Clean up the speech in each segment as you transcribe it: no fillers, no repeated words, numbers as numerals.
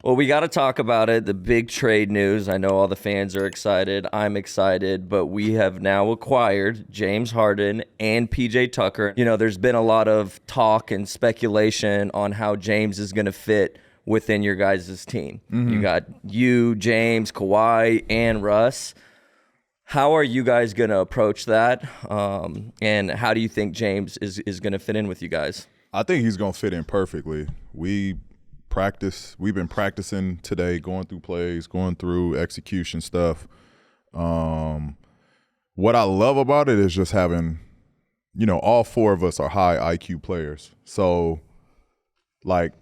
Well, we got to talk about it. The big trade news. I know all the fans are excited. I'm excited, but we have now acquired James Harden and PJ Tucker. You know, there's been a lot of talk and speculation on how James is going to fit within your guys' team. You got you, James, Kawhi, and Russ. How are you guys going to approach that? And how do you think James is going to fit in with you guys? I think he's going to fit in perfectly. We've been practicing today, going through plays, going through execution stuff. What I love about it is just having, all four of us are high IQ players. So, like,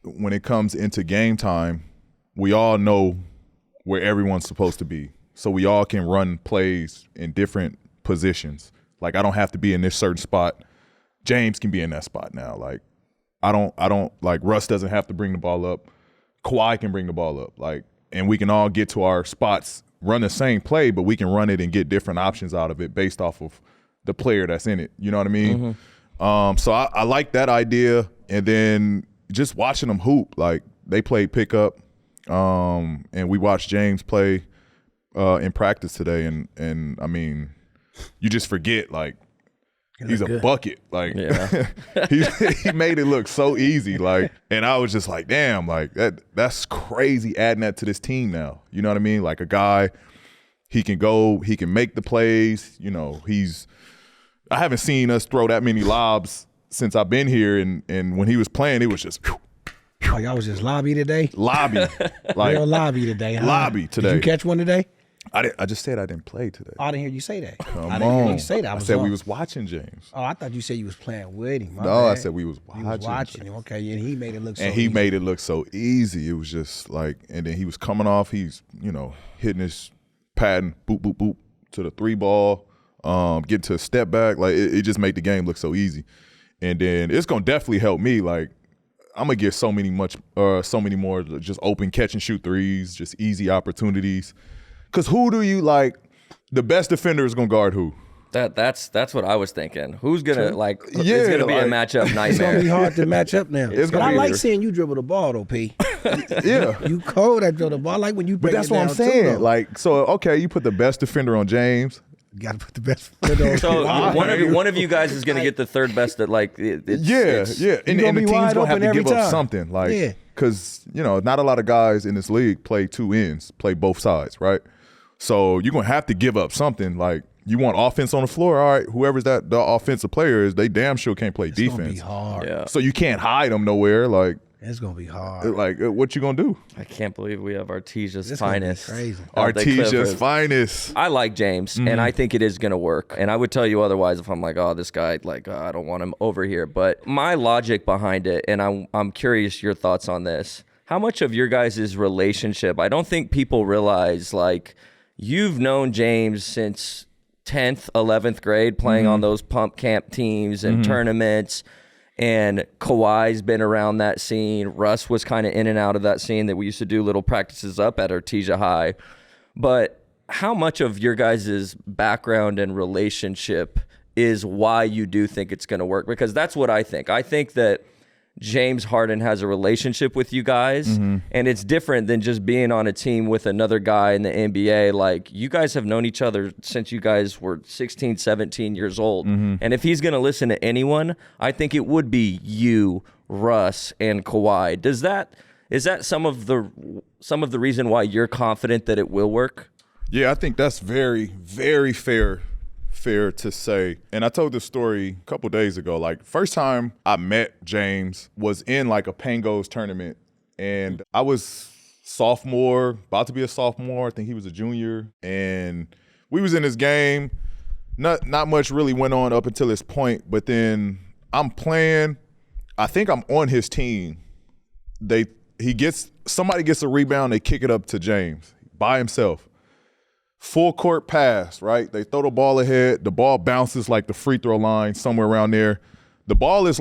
when it comes into game time, we all know where everyone's supposed to be. So we all can run plays in different positions. Like, I don't have to be in this certain spot. James can be in that spot now. Like, I don't like Russ doesn't have to bring the ball up. Kawhi can bring the ball up. Like, and we can all get to our spots, run the same play, but we can run it and get different options out of it based off of the player that's in it. You know what I mean? So I like that idea. And then just watching them hoop, like they played pickup, and we watched James play in practice today. And I mean, you just forget, like, he's a bucket. Like, Yeah. he made it look so easy. Like, and I was just like, damn, like that's crazy adding that to this team now. You know what I mean? Like, a guy, he can make the plays. I haven't seen us throw that many lobs since I've been here. And when he was playing, it was just Oh, y'all was just lobby today? lobby. Like, Real lobby today, huh? lobby today. Did you catch one today? I just said I didn't play today. Oh, I didn't hear you say that. Come I didn't hear on. you say that. I said off. we was watching James. Oh, I thought you said you was playing with him. My No, I bad. said we was watching. You was watching him. Okay, and he made it look so And he easy. made it look so easy. It was just like, and then he was coming off. He's, hitting his pattern, boop, boop, boop, to the three ball, getting to a step back. Like, it just made the game look so easy. And then it's going to definitely help me. Like, I'm going to get so many more just open catch and shoot threes, just easy opportunities. Because who do you, like, the best defender is going to guard who? That's what I was thinking. Who's gonna it's Yeah, gonna be a like, matchup It's nightmare. gonna be hard to match up now. It's But gonna I be like weird. seeing you dribble the ball though, P. Yeah. You cold at dribble the ball. I like when you But break that's it what I'm down, too, saying. though. Like, so, okay, you put the best defender on James. You gotta put the best defender on. So Kawhi. one of you guys is gonna get the third best at, like, it's, Yeah. And gonna the be team's wide going to have open to every give up time. something. Like, Yeah. because, not a lot of guys in this league play two ends, play both sides, right? So you're going to have to give up something. Like, you want offense on the floor, all right, whoever's the offensive player is, they damn sure can't play It's gonna be defense. hard. Yeah. So you can't hide them nowhere. Like, It's gonna be hard. what you going to do? I can't believe we have Artesia's It's gonna be finest. crazy. out the Artesia's Clippers. finest. I like James, and I think it is going to work. And I would tell you otherwise if I'm like, oh, this guy, like, I don't want him over here. But my logic behind it, and I'm curious your thoughts on this. How much of your guys' relationship, I don't think people realize, like, you've known James since 10th, 11th grade, playing on those pump camp teams and tournaments. And Kawhi's been around that scene. Russ was kind of in and out of that scene that we used to do little practices up at Artesia High. But how much of your guys' background and relationship is why you do think it's going to work? Because that's what I think. I think that James Harden has a relationship with you guys, and it's different than just being on a team with another guy in the NBA. Like, you guys have known each other since you guys were 16, 17 years old. And if he's going to listen to anyone, I think it would be you, Russ, and Kawhi. Is that some of the reason why you're confident that it will work? Yeah, I think that's very, very fair to say. And I told this story a couple days ago. Like, first time I met James was in like a Pangos tournament, and I was sophomore, about to be a sophomore. I think he was a junior, and we was in this game. Not much really went on up until this point, but then I'm playing. I think I'm on his team. Somebody gets a rebound, they kick it up to James by himself. Full court pass, right? They throw the ball ahead. The ball bounces like the free throw line, somewhere around there. The ball is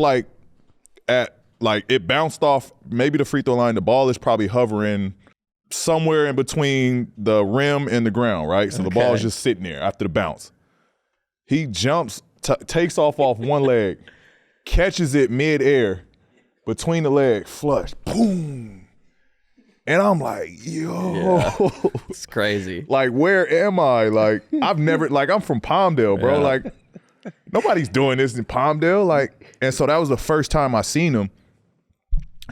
it bounced off maybe the free throw line. The ball is probably hovering somewhere in between the rim and the ground, right? So the ball is just sitting there after the bounce. He jumps, takes off one leg, catches it midair between the legs, flush, boom. And I'm like, yo, Yeah. It's crazy. like, where am I? Like, I've never, like, I'm from Palmdale, bro. Yeah. Like, nobody's doing this in Palmdale. Like, and so that was the first time I seen him.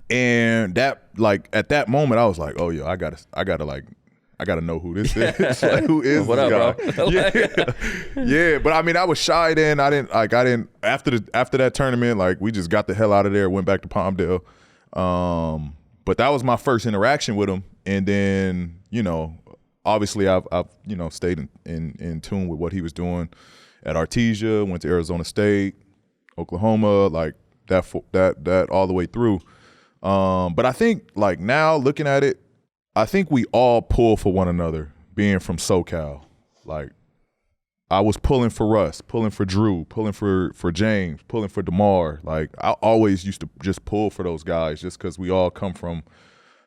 And that, like, at that moment, I was like, oh, yo, I gotta know who this is. Like, who is What this up, guy? bro? Yeah. But I mean, I was shy then. I didn't after that tournament, like, we just got the hell out of there, went back to Palmdale. But that was my first interaction with him. And then, you know, obviously I've you know, stayed in tune with what he was doing at Artesia, went to Arizona State, Oklahoma, like that all the way through. But I think, like, now looking at it, I think we all pull for one another, being from SoCal. Like, I was pulling for Russ, pulling for Drew, pulling for James, pulling for DeMar. Like, I always used to just pull for those guys just because we all come from,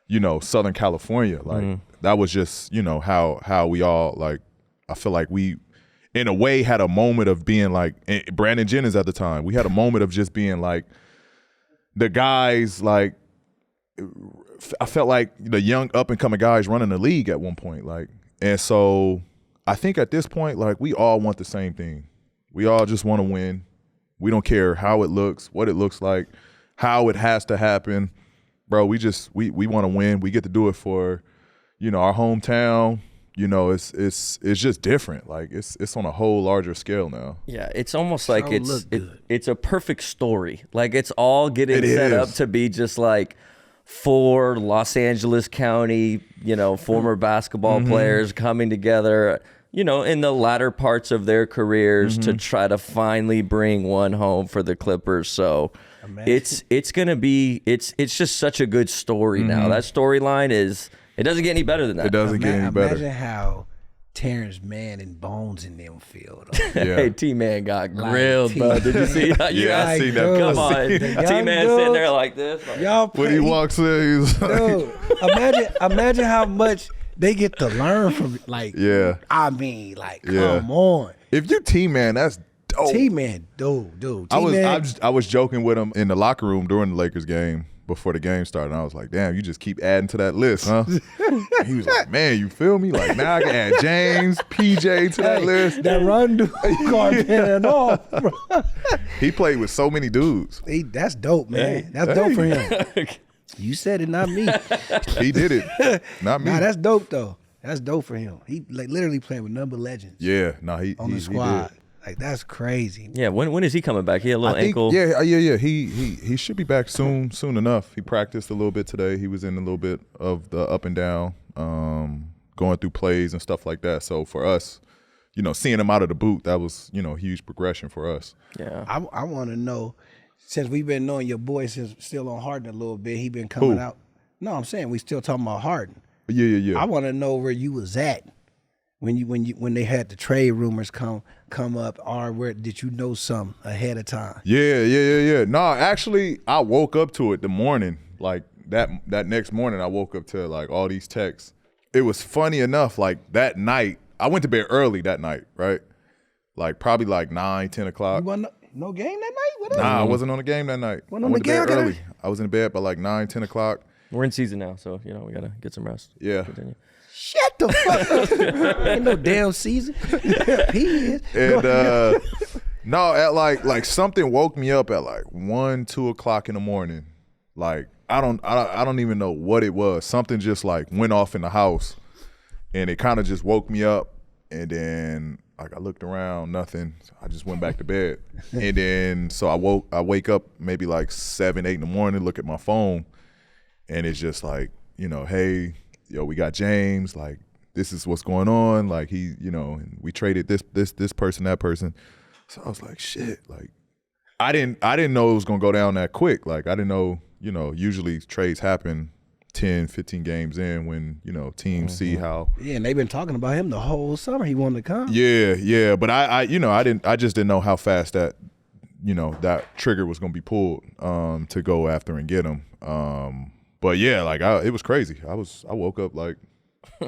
you know, Southern California. Like, that was just, you know, how we all, like, I feel like we, in a way, had a moment of being like, Brandon Jennings at the time, we had a moment of just being like, the guys, like, I felt like the young up-and-coming guys running the league at one point. Like, and so I think at this point, like, we all want the same thing. We all just want to win. We don't care how it looks, what it looks like, how it has to happen. Bro, we want to win. We get to do it for, you know, our hometown. You know, it's just different. Like, it's on a whole larger scale now. Yeah, it's almost like Don't look good. it's a perfect story. Like, it's all getting It set is. up to be just like four Los Angeles County, you know, former basketball players coming together, you know, in the latter parts of their careers to try to finally bring one home for the Clippers. So it's gonna be it's just such a good story now. That storyline it doesn't get any better than that. It doesn't get any better. Imagine how Terrence Mann and Bones in them feel. though. Yeah. Hey, T-Man got Like grilled, bro. Did you see that? Yeah, I Like, seen that. dude, Come on. the young T-Man sitting there dudes, like this. Like, Y'all When he play- walks in, he's like, Dude, imagine how much they get to learn from. Like, Yeah. I mean, like, Yeah. come on, if you T-Man, that's dope. T-Man, dude. I was joking with him in the locker room during the Lakers game before the game started. And I was like, damn, you just keep adding to that list, huh? He was like, man, you feel me? Like, now I can add James, PJ to that list. that run dude, carpet and all. Bro. He played with so many dudes. That's dope, man. That's dope for him. You said it, not me. He did it, not me. Nah, that's dope though. That's dope for him. He like literally playing with number legends Yeah, no, he on the he squad. did. Like, that's crazy. yeah, when is he coming back? He had a little I think, ankle. yeah. He should be back soon enough. He practiced a little bit today. He was in a little bit of the up and down, going through plays and stuff like that. So for us, you know, seeing him out of the boot, that was, you know, huge progression for us. Yeah. I want to know, since we've been knowing your boy since still on Harden a little bit, he been coming Who? out. No, I'm saying we still talking about Harden. Yeah. I want to know where you was at when they had the trade rumors come up, or where did you know something ahead of time? Yeah. No, actually, I woke up to it the morning, like that next morning. I woke up to like all these texts. It was funny enough, like that night, I went to bed early that night, right? Like probably like 9, 10 o'clock. You wasn't no game that night? What Nah, I wasn't on the game that night. Wasn't I on went the to bed game? early. I was in bed by like 9, 10 o'clock. We're in season now, so, you know, we got to get some rest. Yeah. Continue. Shut the fuck up. Ain't no damn season. He is. And no, at like something woke me up at like 1, 2 o'clock in the morning. Like I don't even know what it was. Something just like went off in the house, and it kind of just woke me up. And then like I looked around, nothing. I just went back to bed. And then so I wake up maybe like 7, 8 in the morning, look at my phone, and it's just like, you know, hey, yo, we got James, like this is what's going on. Like he, you know, and we traded this person, that person. So I was like, shit, like I didn't know it was gonna go down that quick. Like I didn't know, you know, usually trades happen 10, 15 games in when, you know, teams see how. Yeah, and they've been talking about him the whole summer. He wanted to come. Yeah. But I just didn't know how fast that, you know, that trigger was gonna be pulled to go after and get him. But yeah, like it was crazy. I woke up like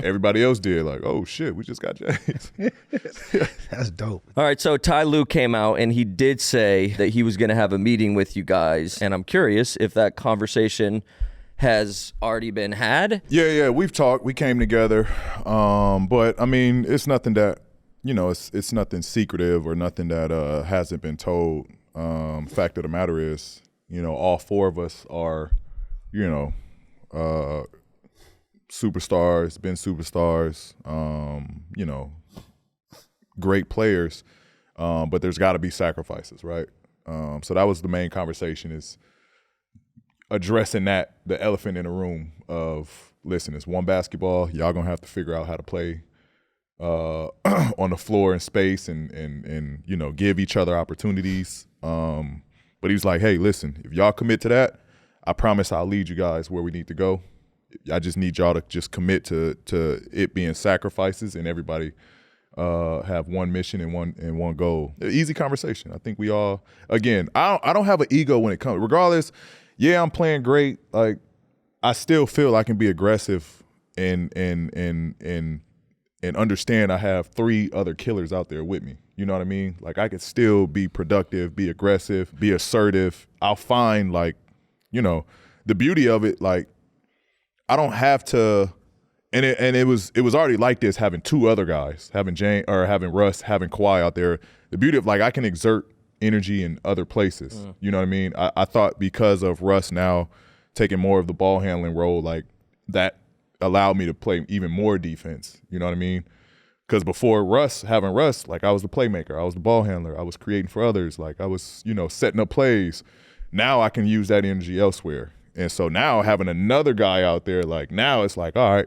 everybody else did, like, oh shit, we just got James. That's dope. All right, so Ty Lue came out and he did say that he was going to have a meeting with you guys, and I'm curious if that conversation has already been had? Yeah, we've talked. We came together, but I mean, it's nothing that it's nothing secretive or nothing that hasn't been told. Fact of the matter is, all four of us are, superstars, been superstars, great players, but there's got to be sacrifices, right? So that was the main conversation, is addressing the elephant in the room of, listen, it's one basketball. Y'all gonna have to figure out how to play on the floor in space and give each other opportunities. But he was like, hey, listen, if y'all commit to that, I promise I'll lead you guys where we need to go. I just need y'all to just commit to it being sacrifices and everybody have one mission and one goal. Easy conversation. I think we all, again, I don't have an ego when it comes, regardless. Yeah, I'm playing great. Like, I still feel I can be aggressive and understand I have 3 other killers out there with me. You know what I mean? Like, I can still be productive, be aggressive, be assertive. I'll find, like, the beauty of it, like, I don't have to, and it was already like this, having 2 other guys, having Russ, having Kawhi out there. The beauty of, like, I can exert energy in other places. You know what I mean? I thought because of Russ now taking more of the ball handling role, like, that allowed me to play even more defense. You know what I mean? Because before having Russ, like, I was the playmaker, I was the ball handler, I was creating for others, like, I was, setting up plays. Now I can use that energy elsewhere. And so now having another guy out there, like, now it's like, all right,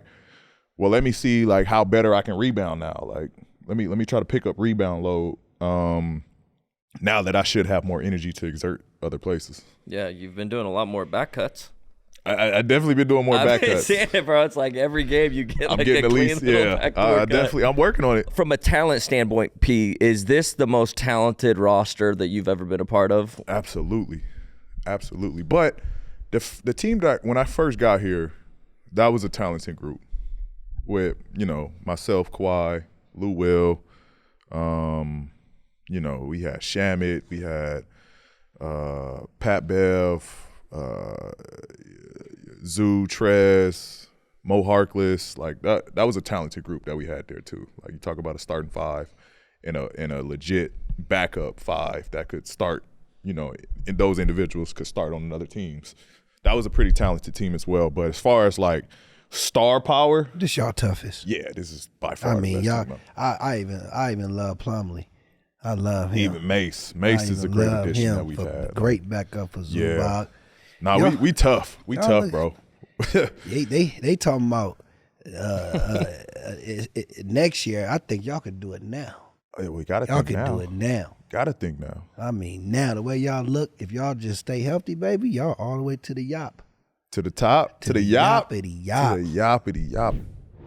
well, let me see, like, how better I can rebound now. Like, let me try to pick up rebound load. Now that I should have more energy to exert other places. Yeah, you've been doing a lot more back cuts. I definitely been doing more back cuts. I've been seeing it, bro. It's like every game you get, like, I'm getting a at clean least, little yeah. backdoor cut. I'm working on it. From a talent standpoint, P, is this the most talented roster that you've ever been a part of? Absolutely. But the team that, when I first got here, that was a talented group with, myself, Kawhi, Lou Will, we had Shamit, we had Pat Bev, Zoo, Trez, Mo Harkless. Like, that was a talented group that we had there too. Like, you talk about a starting 5 and a legit backup 5 that could start, and those individuals could start on other teams. That was a pretty talented team as well. But as far as, like, star power, this y'all toughest. Yeah, this is by far the best y'all. team. I even love Plumlee. I love him. Even Mace is a great addition that we've had. Great backup for Zubac. Yeah. Nah, we tough. We tough, bro. they talking about next year. I think y'all could do it now. We gotta y'all think now. Y'all can do it now. Gotta think now. I mean, now the way y'all look, if y'all just stay healthy, baby, y'all all the way to the yop. To the top. To the yop. Yoppity yop. To the yoppity yop.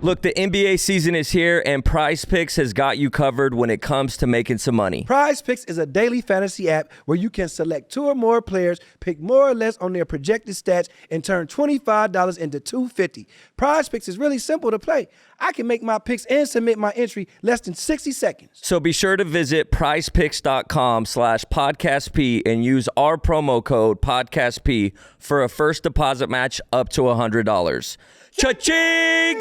Look, the NBA season is here, and Prize Picks has got you covered when it comes to making some money. Prize Picks is a daily fantasy app where you can select 2 or more players, pick more or less on their projected stats, and turn $25 into $250. Prize Picks is really simple to play. I can make my picks and submit my entry less than 60 seconds. So be sure to visit prizepicks.com/podcastp and use our promo code podcastp for a first deposit match up to $100. Cha-ching!